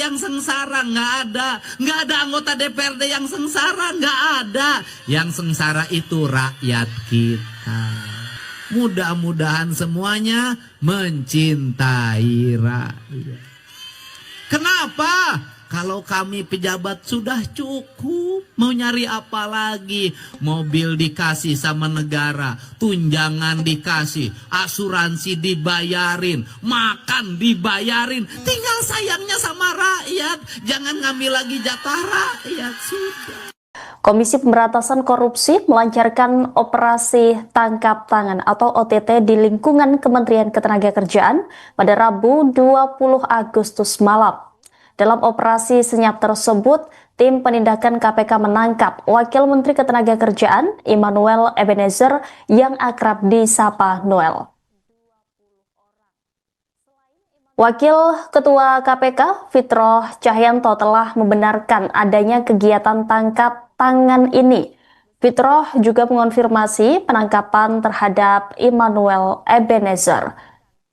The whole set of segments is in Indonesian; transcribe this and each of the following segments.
yang sengsara, nggak ada. Nggak ada anggota DPRD yang sengsara, nggak ada. Yang sengsara itu rakyat kita. Mudah-mudahan semuanya mencintai rakyat. Kenapa? Kalau kami pejabat sudah cukup, mau nyari apa lagi? Mobil dikasih sama negara, tunjangan dikasih, asuransi dibayarin, makan dibayarin. Tinggal sayangnya sama rakyat, jangan ngambil lagi jatah rakyat, sudah. Komisi Pemberantasan Korupsi melancarkan operasi tangkap tangan atau OTT di lingkungan Kementerian Ketenagakerjaan pada Rabu 20 Agustus malam. Dalam operasi senyap tersebut, tim penindakan KPK menangkap Wakil Menteri Ketenagakerjaan Immanuel Ebenezer yang akrab disapa Noel. Wakil Ketua KPK Fitroh Cahyanto telah membenarkan adanya kegiatan tangkap tangan ini. Fitroh juga mengonfirmasi penangkapan terhadap Immanuel Ebenezer.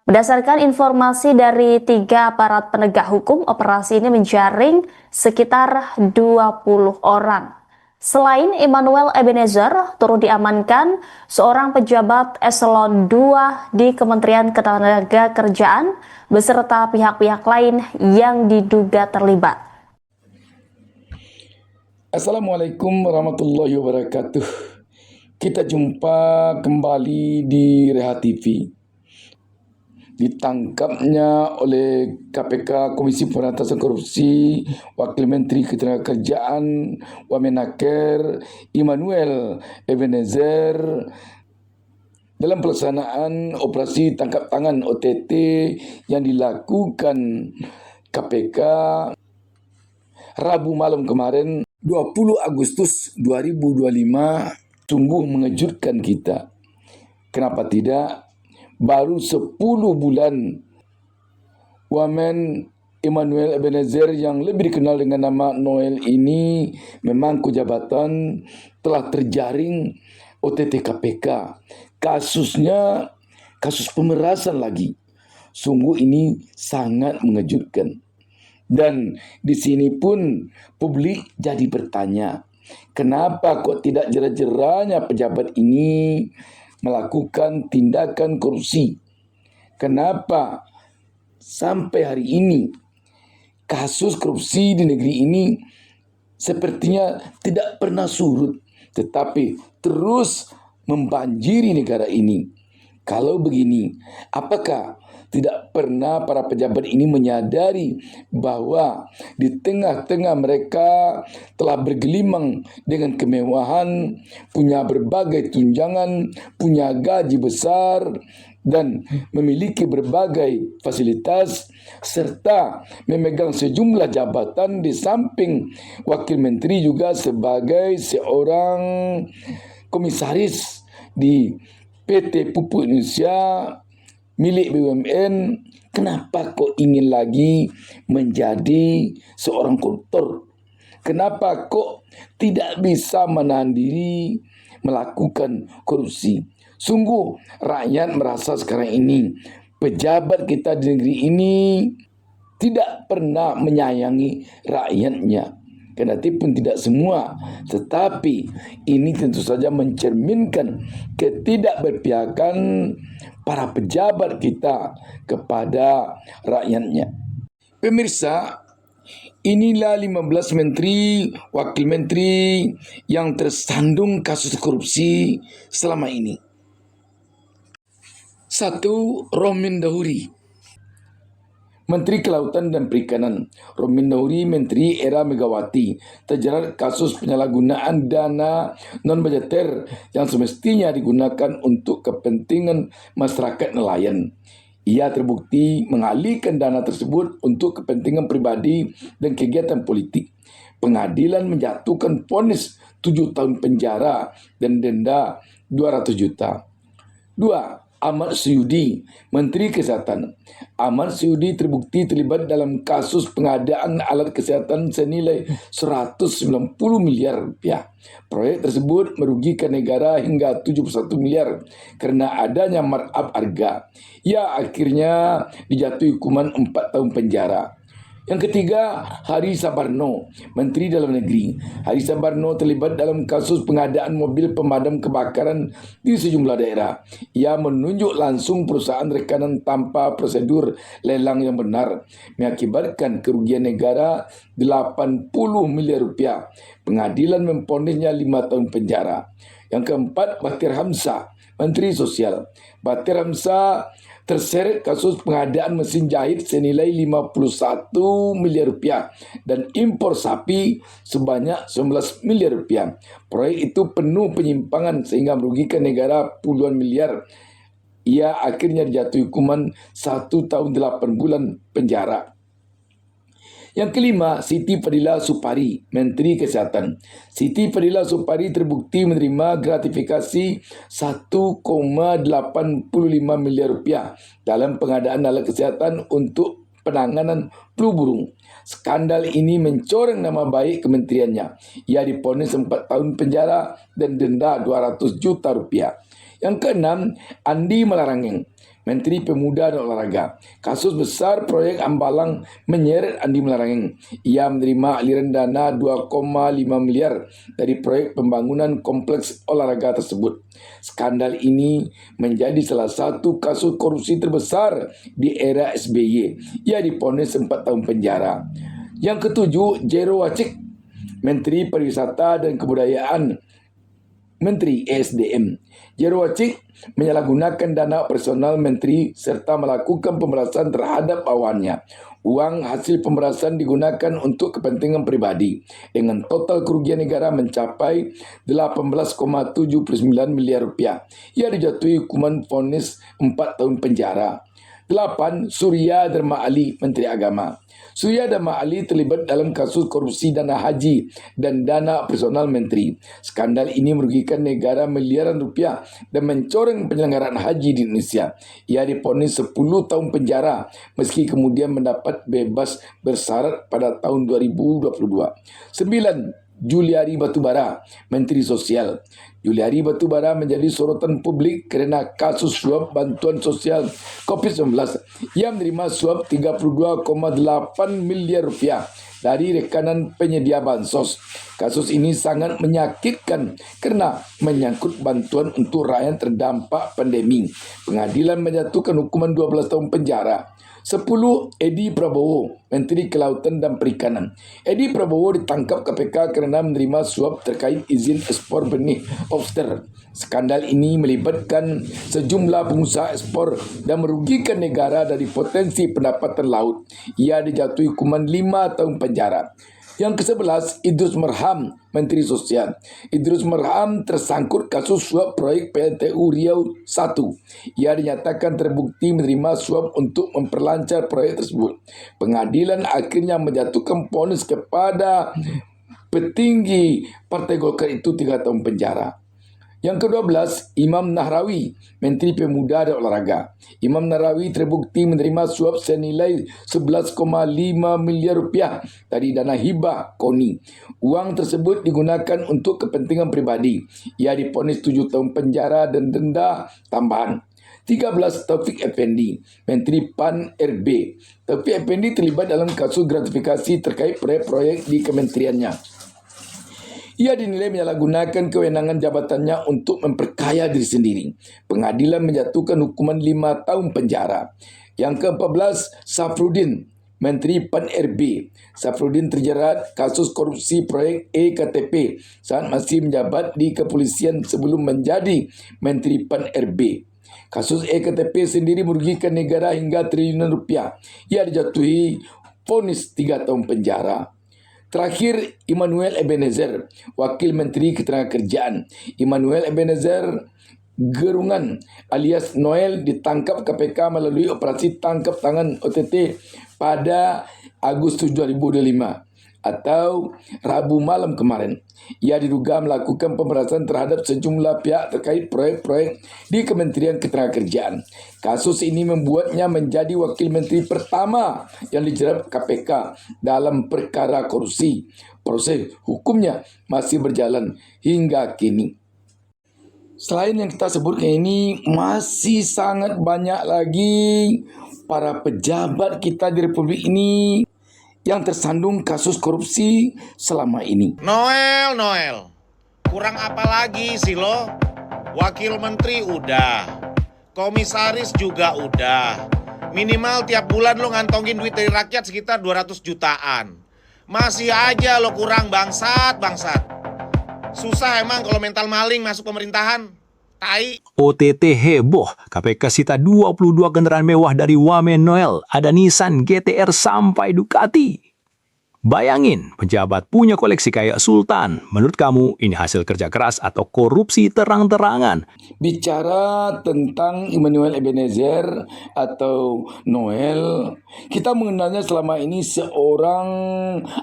Berdasarkan informasi dari 3 aparat penegak hukum, operasi ini menjaring sekitar 20 orang. Selain Immanuel Ebenezer, turut diamankan seorang pejabat eselon 2 di Kementerian Ketenagakerjaan beserta pihak-pihak lain yang diduga terlibat. Assalamualaikum warahmatullahi wabarakatuh. Kita jumpa kembali di Reha TV. Ditangkapnya oleh KPK Komisi Pemberantasan Korupsi Wakil Menteri Ketenagakerjaan Wamenaker Immanuel Ebenezer dalam pelaksanaan operasi tangkap tangan OTT yang dilakukan KPK Rabu malam kemarin 20 Agustus 2025 sungguh mengejutkan kita. Kenapa tidak? Baru 10 bulan Wamen Immanuel Ebenezer yang lebih dikenal dengan nama Noel ini memangku jabatan telah terjaring OTT KPK. Kasusnya kasus pemerasan lagi. Sungguh ini sangat mengejutkan. Dan di sini pun publik jadi bertanya, kenapa kok tidak jerat-jeratnya pejabat ini melakukan tindakan korupsi? Kenapa sampai hari ini kasus korupsi di negeri ini sepertinya tidak pernah surut, tetapi terus membanjiri negara ini? Kalau begini, apakah tidak pernah para pejabat ini menyadari bahwa di tengah-tengah mereka telah bergelimang dengan kemewahan, punya berbagai tunjangan, punya gaji besar, dan memiliki berbagai fasilitas, serta memegang sejumlah jabatan di samping wakil menteri juga sebagai seorang komisaris di PT Pupuk Indonesia milik BUMN. Kenapa kok ingin lagi menjadi seorang koruptor? Kenapa kok tidak bisa menahan diri melakukan korupsi? Sungguh rakyat merasa sekarang ini pejabat kita di negeri ini tidak pernah menyayangi rakyatnya. Kendati pun tidak semua, tetapi ini tentu saja mencerminkan ketidakberpihakan para pejabat kita kepada rakyatnya. Pemirsa, inilah 15 menteri, wakil menteri yang tersandung kasus korupsi selama ini. 1. Rohmin Dahuri, Menteri Kelautan dan Perikanan. Rohmin Dahuri, Menteri era Megawati, terjerat kasus penyalahgunaan dana non-budgeter yang semestinya digunakan untuk kepentingan masyarakat nelayan. Ia terbukti mengalihkan dana tersebut untuk kepentingan pribadi dan kegiatan politik. Pengadilan menjatuhkan vonis 7 tahun penjara dan denda 200 juta. 2. Ahmad Syudi, Menteri Kesehatan. Ahmad Syudi terbukti terlibat dalam kasus pengadaan alat kesehatan senilai 190 miliar rupiah. Proyek tersebut merugikan negara hingga 71 miliar karena adanya markup harga. Ia akhirnya dijatuhi hukuman 4 tahun penjara. Yang ketiga, Hari Sabarno, Menteri Dalam Negeri. Hari Sabarno terlibat dalam kasus pengadaan mobil pemadam kebakaran di sejumlah daerah. Ia menunjuk langsung perusahaan rekanan tanpa prosedur lelang yang benar, mengakibatkan kerugian negara 80 miliar rupiah. Pengadilan memponisnya 5 tahun penjara. Yang keempat, Batir Hamzah, Menteri Sosial. Batir Hamzah terseret kasus pengadaan mesin jahit senilai 51 miliar rupiah dan impor sapi sebanyak 19 miliar rupiah. Proyek itu penuh penyimpangan sehingga merugikan negara puluhan miliar. Ia akhirnya dijatuhi hukuman 1 tahun 8 bulan penjara. Yang kelima, Siti Fadila Supari, Menteri Kesehatan. Siti Fadila Supari terbukti menerima gratifikasi 1,85 miliar rupiah dalam pengadaan alat kesehatan untuk penanganan flu burung. Skandal ini mencoreng nama baik kementeriannya. Ia diponis 4 tahun penjara dan denda 200 juta rupiah. Yang keenam, Andi Malarangeng, Menteri Pemuda dan Olahraga. Kasus besar proyek Ambalang menyeret Andi Malarangeng. Ia menerima aliran dana 2,5 miliar dari proyek pembangunan kompleks olahraga tersebut. Skandal ini menjadi salah satu kasus korupsi terbesar di era SBY. Ia diponis 4 tahun penjara. Yang ketujuh, Jero Wacik, Menteri Pariwisata dan Kebudayaan, Menteri ESDM. Jero Wacik menyalahgunakan dana personal menteri serta melakukan pemerasan terhadap bawahannya. Uang hasil pemerasan digunakan untuk kepentingan pribadi dengan total kerugian negara mencapai 18,79 miliar rupiah. Ia dijatuhi hukuman vonis 4 tahun penjara. 8. Surya Dharma Ali, Menteri Agama. Surya Dharma Ali terlibat dalam kasus korupsi dana haji dan dana personal menteri. Skandal ini merugikan negara miliaran rupiah dan mencoreng penyelenggaraan haji di Indonesia. Ia diponis 10 tahun penjara meski kemudian mendapat bebas bersyarat pada tahun 2022. 9. Juliari Batubara, Menteri Sosial. Juliari Batubara menjadi sorotan publik kerana kasus suap bantuan sosial COVID-19. Ia menerima suap 32,8 miliar rupiah dari rekanan penyedia bansos. Kasus ini sangat menyakitkan kerana menyangkut bantuan untuk rakyat terdampak pandemi. Pengadilan menjatuhkan hukuman 12 tahun penjara. 10. Edi Prabowo, Menteri Kelautan dan Perikanan. Edi Prabowo ditangkap KPK kerana menerima suap terkait izin ekspor benih lobster. Skandal ini melibatkan sejumlah pengusaha ekspor dan merugikan negara dari potensi pendapatan laut. Ia dijatuhi hukuman 5 tahun penjara. Yang ke-11, Idrus Marham, Menteri Sosial. Idrus Marham tersangkut kasus suap proyek PLTU Riau 1. Ia dinyatakan terbukti menerima suap untuk memperlancar proyek tersebut. Pengadilan akhirnya menjatuhkan vonis kepada petinggi Partai Golkar itu 3 tahun penjara. Yang ke-12, Imam Nahrawi, Menteri Pemuda dan Olahraga. Imam Nahrawi terbukti menerima suap senilai 11,5 miliar rupiah dari dana hibah KONI. Uang tersebut digunakan untuk kepentingan pribadi. Ia diponis 7 tahun penjara dan denda tambahan. 13. Taufik Effendi, Menteri PAN RB. Taufik Effendi terlibat dalam kasus gratifikasi terkait proyek-proyek di kementeriannya. Ia dinilai menyalahgunakan kewenangan jabatannya untuk memperkaya diri sendiri. Pengadilan menjatuhkan hukuman 5 tahun penjara. Yang ke-14, Safrudin, Menteri PAN RB. Safrudin terjerat kasus korupsi proyek EKTP saat masih menjabat di kepolisian sebelum menjadi Menteri PAN RB. Kasus EKTP sendiri merugikan negara hingga triliunan rupiah. Ia dijatuhi vonis 3 tahun penjara. Terakhir, Immanuel Ebenezer, Wakil Menteri Ketenagakerjaan. Immanuel Ebenezer Gerungan alias Noel ditangkap KPK melalui operasi tangkap tangan OTT pada Agustus 2025 atau Rabu malam kemarin. Ia diduga melakukan pemerasan terhadap sejumlah pihak terkait proyek-proyek di Kementerian Ketenagakerjaan. Kasus ini membuatnya menjadi wakil menteri pertama yang dijerat KPK dalam perkara korupsi. Proses hukumnya masih berjalan hingga kini. Selain yang kita sebutkan ini, masih sangat banyak lagi para pejabat kita di Republik ini yang tersandung kasus korupsi selama ini. Noel, kurang apa lagi sih lo? Wakil menteri udah, komisaris juga udah. Minimal tiap bulan lo ngantongin duit dari rakyat sekitar 200 jutaan. Masih aja lo kurang, bangsat. Susah emang kalau mental maling masuk pemerintahan. Tai. OTT heboh, KPK sita 22 kendaraan mewah dari Wamen Noel, ada Nissan GTR sampai Ducati. Bayangin, pejabat punya koleksi kayak Sultan. Menurut kamu, ini hasil kerja keras atau korupsi terang-terangan? Bicara tentang Immanuel Ebenezer atau Noel, kita mengenalnya selama ini seorang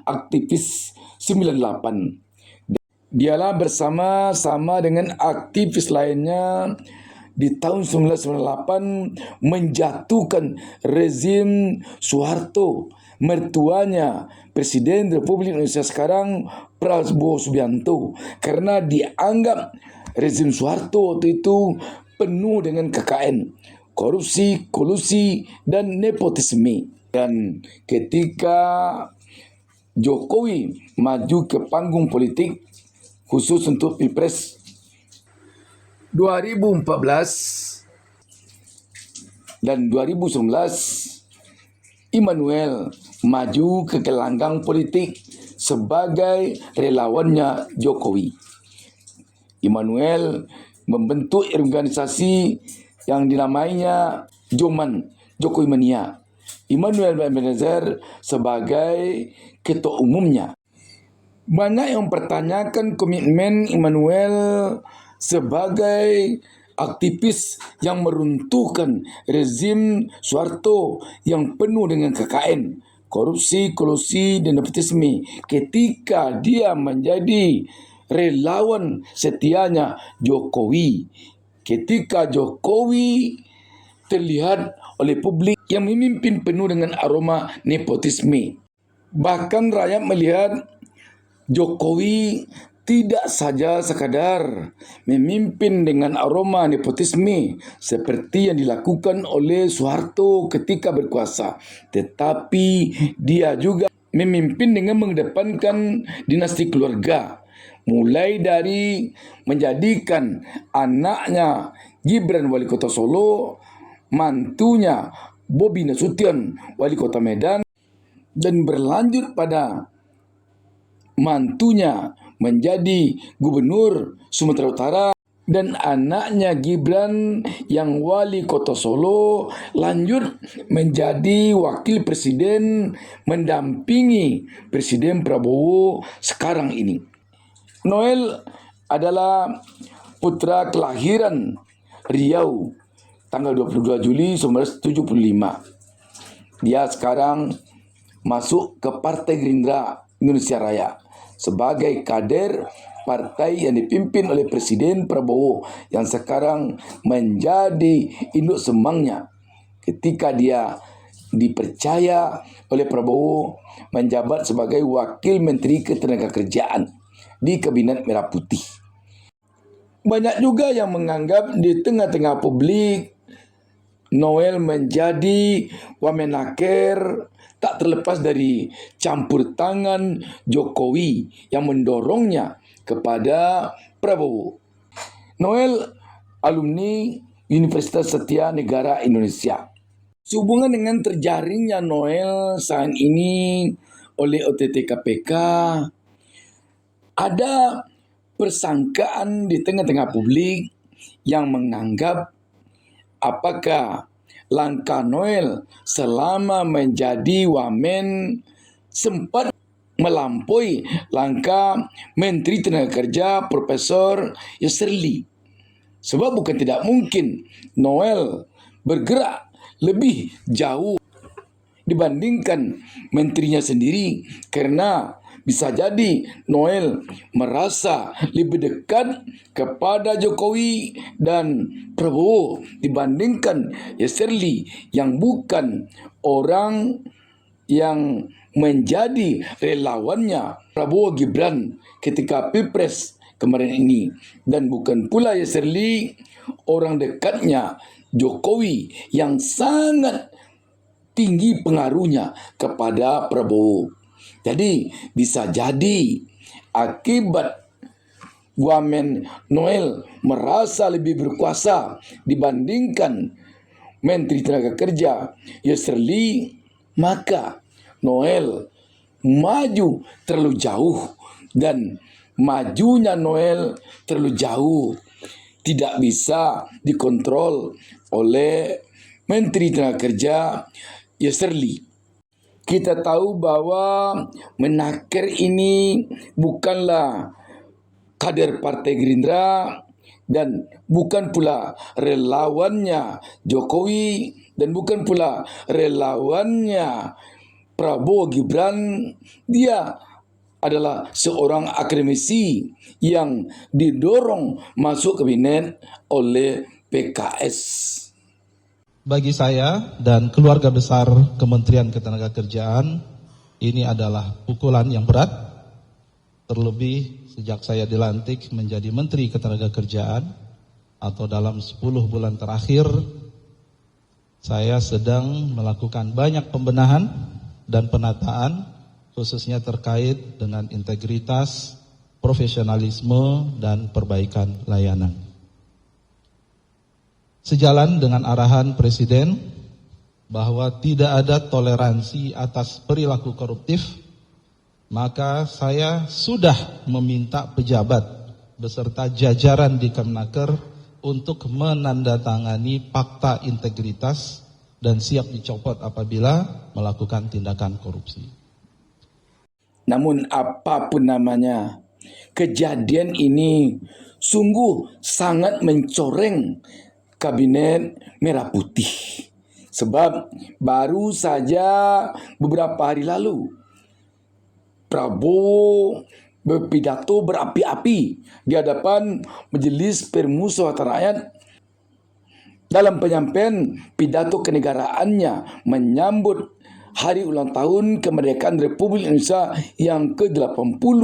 aktivis 98. Dialah bersama-sama dengan aktivis lainnya di tahun 1998 menjatuhkan rezim Soeharto, mertuanya Presiden Republik Indonesia sekarang Prabowo Subianto, karena dianggap rezim Soeharto waktu itu penuh dengan KKN, korupsi, kolusi, dan nepotisme. Dan ketika Jokowi maju ke panggung politik khusus untuk Pilpres 2014 dan 2019, Immanuel maju ke gelanggang politik sebagai relawannya Jokowi. Immanuel membentuk organisasi yang dinamainya Joman, Jokowi Mania. Immanuel Ebenezer sebagai ketua umumnya. Banyak yang mempertanyakan komitmen Immanuel sebagai aktivis yang meruntuhkan rezim Soeharto yang penuh dengan KKN, korupsi, kolusi, dan nepotisme, ketika dia menjadi relawan setianya Jokowi. Ketika Jokowi terlihat oleh publik yang memimpin penuh dengan aroma nepotisme. Bahkan rakyat melihat Jokowi tidak saja sekadar memimpin dengan aroma nepotisme seperti yang dilakukan oleh Soeharto ketika berkuasa, tetapi dia juga memimpin dengan mengedepankan dinasti keluarga, mulai dari menjadikan anaknya Gibran wali kota Solo, mantunya Bobi Nasution wali kota Medan, dan berlanjut pada mantunya menjadi gubernur Sumatera Utara, dan anaknya Gibran yang wali kota Solo lanjut menjadi wakil presiden mendampingi Presiden Prabowo sekarang ini. Noel adalah putra kelahiran Riau tanggal 22 Juli 1975. Dia sekarang masuk ke Partai Gerindra Indonesia Raya sebagai kader partai yang dipimpin oleh Presiden Prabowo yang sekarang menjadi induk semangnya ketika dia dipercaya oleh Prabowo menjabat sebagai Wakil Menteri Ketenagakerjaan di Kabinet Merah Putih. Banyak juga yang menganggap di tengah-tengah publik Noel menjadi wamenaker tak terlepas dari campur tangan Jokowi yang mendorongnya kepada Prabowo. Noel alumni Universitas Setia Negara Indonesia. Sehubungan dengan terjaringnya Noel saat ini oleh OTT KPK, ada persangkaan di tengah-tengah publik yang menganggap apakah langkah Noel selama menjadi wamen sempat melampaui langkah Menteri Tenaga Profesor Yusri Lee. Sebab bukan tidak mungkin Noel bergerak lebih jauh dibandingkan menterinya sendiri, karena bisa jadi Noel merasa lebih dekat kepada Jokowi dan Prabowo dibandingkan Yusri Lee yang bukan orang yang menjadi relawannya Prabowo Gibran ketika Pilpres kemarin ini, dan bukan pula Yusri Lee orang dekatnya Jokowi yang sangat tinggi pengaruhnya kepada Prabowo. Jadi bisa jadi akibat Wamen Noel merasa lebih berkuasa dibandingkan Menteri Tenaga Kerja Yusril, maka Noel maju terlalu jauh, dan majunya Noel terlalu jauh tidak bisa dikontrol oleh Menteri Tenaga Kerja Yusril. Kita tahu bahwa Menaker ini bukanlah kader Partai Gerindra dan bukan pula relawannya Jokowi dan bukan pula relawannya Prabowo Gibran. Dia adalah seorang akademisi yang didorong masuk kabinet oleh PKS. Bagi saya dan keluarga besar Kementerian Ketenagakerjaan, ini adalah pukulan yang berat, terlebih sejak saya dilantik menjadi Menteri Ketenagakerjaan atau dalam 10 bulan terakhir, saya sedang melakukan banyak pembenahan dan penataan, khususnya terkait dengan integritas, profesionalisme, dan perbaikan layanan. Sejalan dengan arahan Presiden bahwa tidak ada toleransi atas perilaku koruptif, maka saya sudah meminta pejabat beserta jajaran di Kemenaker untuk menandatangani fakta integritas dan siap dicopot apabila melakukan tindakan korupsi. Namun apapun namanya, kejadian ini sungguh sangat mencoreng Kabinet Merah Putih. Sebab baru saja beberapa hari lalu Prabowo berpidato berapi-api di hadapan Majelis Permusyawaratan Rakyat dalam penyampaian pidato kenegaraannya menyambut Hari Ulang Tahun Kemerdekaan Republik Indonesia yang ke-80,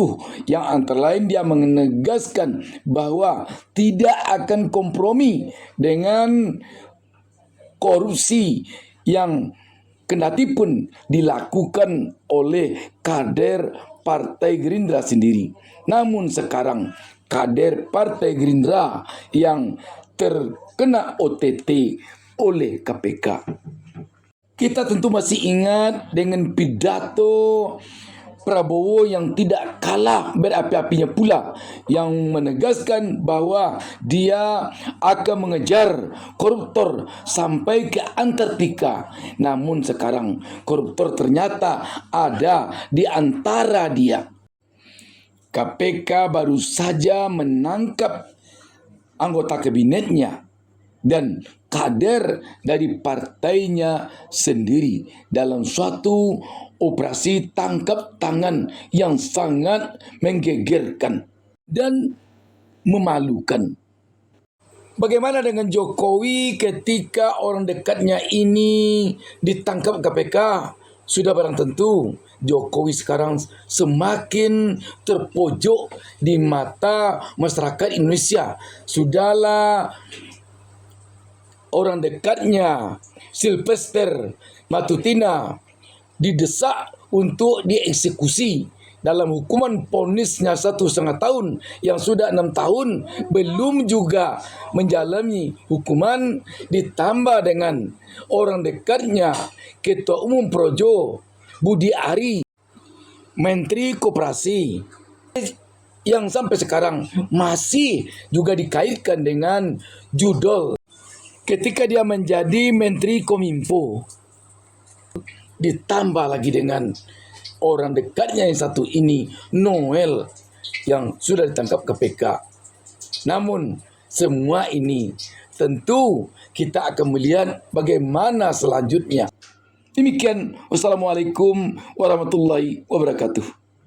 yang antara lain dia menegaskan bahwa tidak akan kompromi dengan korupsi yang kendati pun dilakukan oleh kader Partai Gerindra sendiri. Namun sekarang kader Partai Gerindra yang terkena OTT oleh KPK. Kita tentu masih ingat dengan pidato Prabowo yang tidak kalah berapi-apinya pula, yang menegaskan bahwa dia akan mengejar koruptor sampai ke Antartika. Namun sekarang koruptor ternyata ada di antara dia. KPK baru saja menangkap anggota kabinetnya dan kader dari partainya sendiri dalam suatu operasi tangkap tangan yang sangat menggegerkan dan memalukan. Bagaimana dengan Jokowi ketika orang dekatnya ini ditangkap KPK? Sudah barang tentu Jokowi sekarang semakin terpojok di mata masyarakat Indonesia. Sudahlah orang dekatnya Sylvester Matutina didesak untuk dieksekusi dalam hukuman vonisnya 1,5 tahun, yang sudah 6 tahun belum juga menjalani hukuman, ditambah dengan orang dekatnya Ketua Umum Projo Budi Ari, Menteri Koperasi, yang sampai sekarang masih juga dikaitkan dengan judol ketika dia menjadi Menteri Kominfo. Ditambah lagi dengan orang dekatnya yang satu ini, Noel, yang sudah ditangkap KPK. Namun semua ini tentu kita akan melihat bagaimana selanjutnya. Demikian, wassalamualaikum warahmatullahi wabarakatuh.